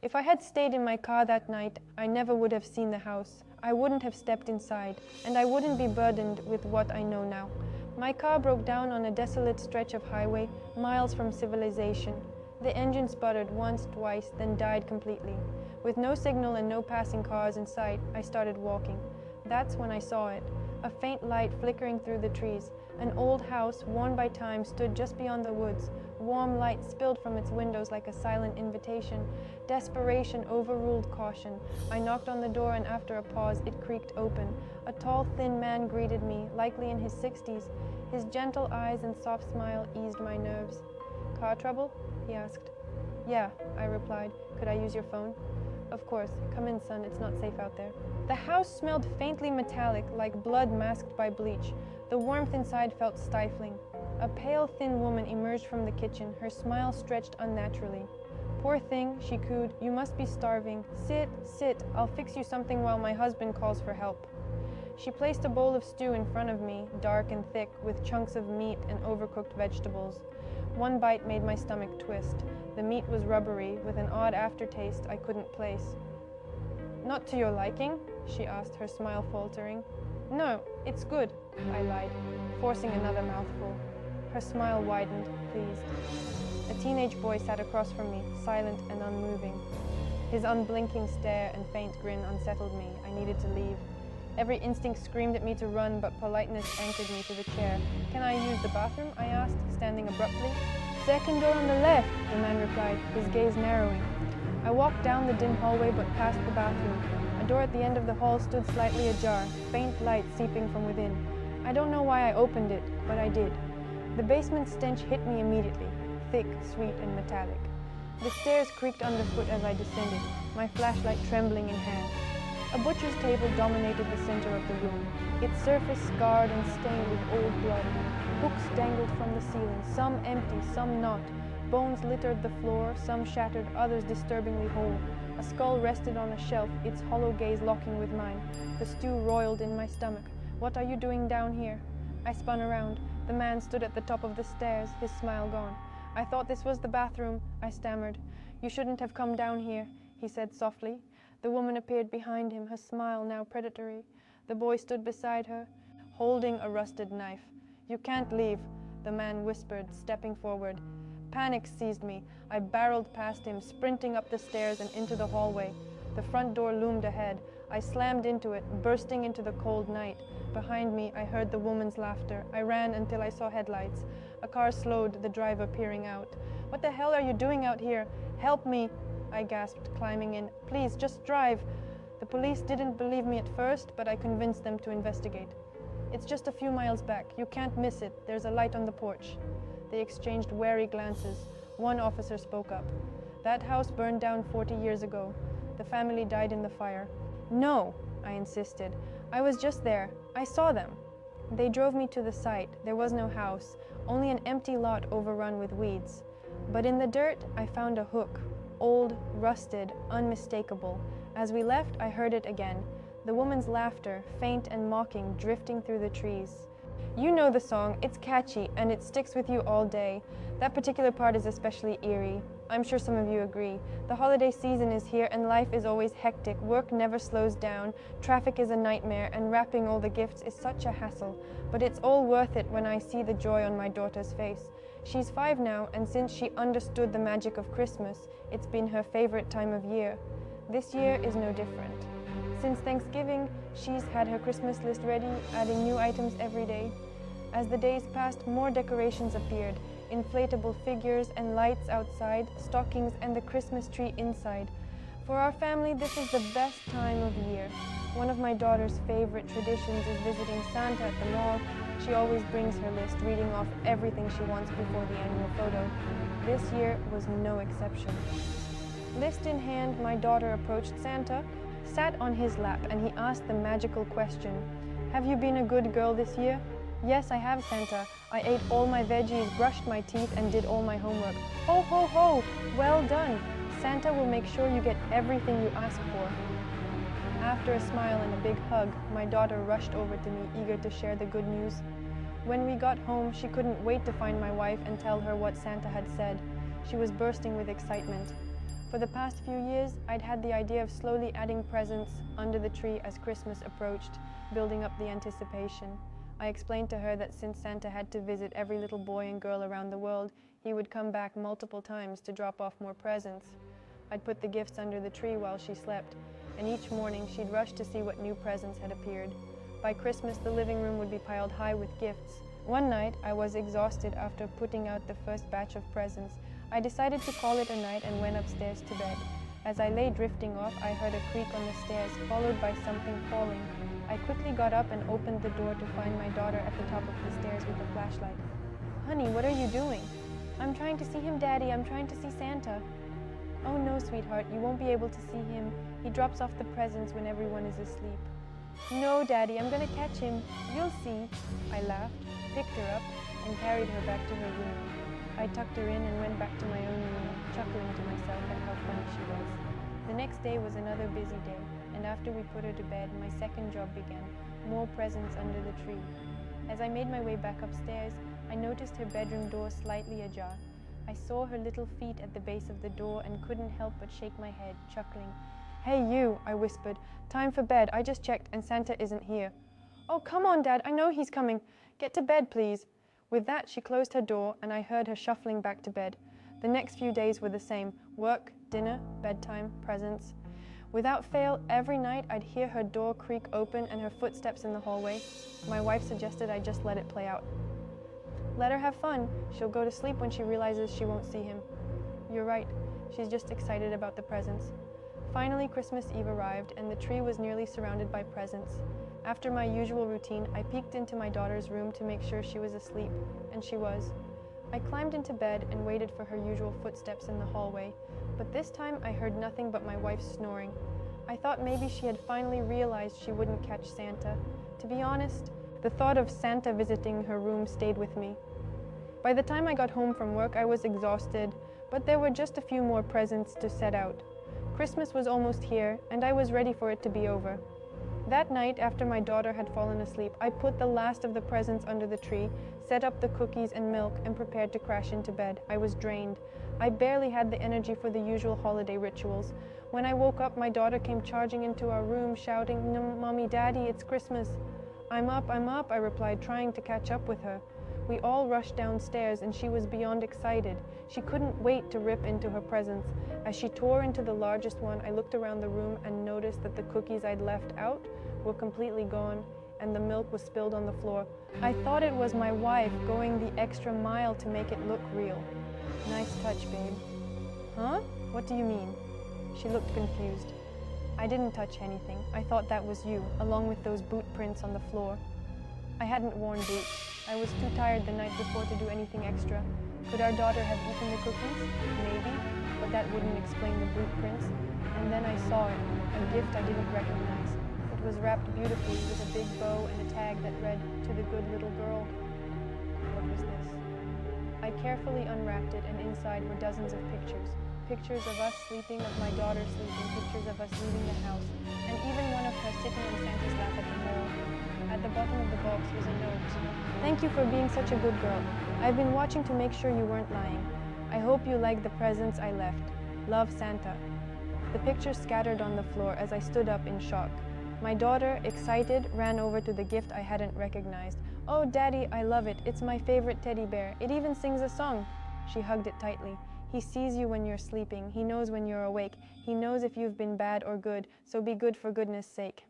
If I had stayed in my car that night, I never would have seen the house. I wouldn't have stepped inside, and I wouldn't be burdened with what I know now. My car broke down on a desolate stretch of highway, miles from civilization. The engine sputtered once, twice, then died completely. With no signal and no passing cars in sight, I started walking. That's when I saw it. A faint light flickering through the trees. An old house, worn by time, stood just beyond the woods. Warm light spilled from its windows like a silent invitation. Desperation overruled caution. I knocked on the door, and after a pause, it creaked open. A tall, thin man greeted me, likely in his 60s. His gentle eyes and soft smile eased my nerves. "Car trouble?" he asked. "Yeah," I replied. "Could I use your phone?" "Of course. Come in, son. It's not safe out there." The house smelled faintly metallic, like blood masked by bleach. The warmth inside felt stifling. A pale, thin woman emerged from the kitchen, her smile stretched unnaturally. "Poor thing," she cooed. "You must be starving. Sit, sit. I'll fix you something while my husband calls for help." She placed a bowl of stew in front of me, dark and thick, with chunks of meat and overcooked vegetables. One bite made my stomach twist. The meat was rubbery, with an odd aftertaste I couldn't place. "Not to your liking?" she asked, her smile faltering. "No, it's good," I lied, forcing another mouthful. Her smile widened, pleased. A teenage boy sat across from me, silent and unmoving. His unblinking stare and faint grin unsettled me. I needed to leave. Every instinct screamed at me to run, but politeness anchored me to the chair. "Can I use the bathroom?" I asked, standing abruptly. "Second door on the left," the man replied, his gaze narrowing. I walked down the dim hallway but past the bathroom. A door at the end of the hall stood slightly ajar, faint light seeping from within. I don't know why I opened it, but I did. The basement stench hit me immediately, thick, sweet, and metallic. The stairs creaked underfoot as I descended, my flashlight trembling in hand. A butcher's table dominated the center of the room, its surface scarred and stained with old blood. Hooks dangled from the ceiling, some empty, some not. Bones littered the floor, some shattered, others disturbingly whole. A skull rested on a shelf, its hollow gaze locking with mine. The stew roiled in my stomach. "What are you doing down here?" I spun around. The man stood at the top of the stairs, his smile gone. "I thought this was the bathroom," I stammered. "You shouldn't have come down here," he said softly. The woman appeared behind him, her smile now predatory. The boy stood beside her, holding a rusted knife. "You can't leave," the man whispered, stepping forward. Panic seized me. I barreled past him, sprinting up the stairs and into the hallway. The front door loomed ahead. I slammed into it, bursting into the cold night. Behind me, I heard the woman's laughter. I ran until I saw headlights. A car slowed, the driver peering out. "What the hell are you doing out here? Help me!" I gasped, climbing in. "Please, just drive." The police didn't believe me at first, but I convinced them to investigate. "It's just a few miles back. You can't miss it. There's a light on the porch." They exchanged wary glances. One officer spoke up. "That house burned down 40 years ago. The family died in the fire." "No," I insisted. "I was just there. I saw them." They drove me to the site. There was no house, only an empty lot overrun with weeds. But in the dirt, I found a hook. Old, rusted, unmistakable. As we left, I heard it again. The woman's laughter, faint and mocking, drifting through the trees. You know the song. It's catchy, and it sticks with you all day. That particular part is especially eerie. I'm sure some of you agree. The holiday season is here, and life is always hectic. Work never slows down. Traffic is a nightmare, and wrapping all the gifts is such a hassle. But it's all worth it when I see the joy on my daughter's face. She's 5 now, and since she understood the magic of Christmas, it's been her favorite time of year. This year is no different. Since Thanksgiving, she's had her Christmas list ready, adding new items every day. As the days passed, more decorations appeared, inflatable figures and lights outside, stockings and the Christmas tree inside. For our family, this is the best time of year. One of my daughter's favorite traditions is visiting Santa at the mall. She always brings her list, reading off everything she wants before the annual photo. This year was no exception. List in hand, my daughter approached Santa, sat on his lap, and he asked the magical question, "Have you been a good girl this year?" "Yes, I have, Santa. I ate all my veggies, brushed my teeth, and did all my homework." "Ho, ho, ho! Well done! Santa will make sure you get everything you ask for." After a smile and a big hug, my daughter rushed over to me, eager to share the good news. When we got home, she couldn't wait to find my wife and tell her what Santa had said. She was bursting with excitement. For the past few years, I'd had the idea of slowly adding presents under the tree as Christmas approached, building up the anticipation. I explained to her that since Santa had to visit every little boy and girl around the world, he would come back multiple times to drop off more presents. I'd put the gifts under the tree while she slept, and each morning she'd rush to see what new presents had appeared. By Christmas, the living room would be piled high with gifts. One night, I was exhausted after putting out the first batch of presents. I decided to call it a night and went upstairs to bed. As I lay drifting off, I heard a creak on the stairs, followed by something falling. I quickly got up and opened the door to find my daughter at the top of the stairs with a flashlight. "Honey, what are you doing?" "I'm trying to see him, Daddy. I'm trying to see Santa." "Oh no, sweetheart, you won't be able to see him. He drops off the presents when everyone is asleep." "No, Daddy, I'm gonna catch him. You'll see." I laughed, picked her up, and carried her back to her room. I tucked her in and went back to my own room, chuckling to myself at how funny she was. The next day was another busy day, and after we put her to bed, my second job began, more presents under the tree. As I made my way back upstairs, I noticed her bedroom door slightly ajar. I saw her little feet at the base of the door and couldn't help but shake my head, chuckling. "Hey you," I whispered, "time for bed. I just checked and Santa isn't here." "Oh, come on, Dad, I know he's coming. Get to bed, please." With that, she closed her door and I heard her shuffling back to bed. The next few days were the same: work, dinner, bedtime, presents. Without fail, every night I'd hear her door creak open and her footsteps in the hallway. My wife suggested I just let it play out. Let her have fun. She'll go to sleep when she realizes she won't see him. You're right. She's just excited about the presents. Finally, Christmas Eve arrived and the tree was nearly surrounded by presents. After my usual routine, I peeked into my daughter's room to make sure she was asleep, and she was. I climbed into bed and waited for her usual footsteps in the hallway, but this time I heard nothing but my wife snoring. I thought maybe she had finally realized she wouldn't catch Santa. To be honest, the thought of Santa visiting her room stayed with me. By the time I got home from work, I was exhausted, but there were just a few more presents to set out. Christmas was almost here, and I was ready for it to be over. That night, after my daughter had fallen asleep, I put the last of the presents under the tree, set up the cookies and milk, and prepared to crash into bed. I was drained. I barely had the energy for the usual holiday rituals. When I woke up, my daughter came charging into our room, shouting, "No, Mommy, Daddy, it's Christmas." I'm up, I replied, trying to catch up with her. We all rushed downstairs, and she was beyond excited. She couldn't wait to rip into her presents. As she tore into the largest one, I looked around the room and noticed that the cookies I'd left out were completely gone, and the milk was spilled on the floor. I thought it was my wife going the extra mile to make it look real. "Nice touch, babe." "Huh? What do you mean?" She looked confused. "I didn't touch anything. I thought that was you, along with those boot prints on the floor." I hadn't worn boots. I was too tired the night before to do anything extra. Could our daughter have eaten the cookies? Maybe, but that wouldn't explain the boot prints. And then I saw it, a gift I didn't recognize. It was wrapped beautifully with a big bow and a tag that read, "To the good little girl." What was this? I carefully unwrapped it, and inside were dozens of pictures. Pictures of us sleeping, of my daughter sleeping, pictures of us leaving the house, and even one of her sitting on Santa's lap at the mall. At the bottom of the box was a note. "Thank you for being such a good girl. I've been watching to make sure you weren't lying. I hope you like the presents I left. Love, Santa." The pictures scattered on the floor as I stood up in shock. My daughter, excited, ran over to the gift I hadn't recognized. "Oh, Daddy, I love it. It's my favorite teddy bear. It even sings a song." She hugged it tightly. "He sees you when you're sleeping. He knows when you're awake. He knows if you've been bad or good, so be good for goodness sake."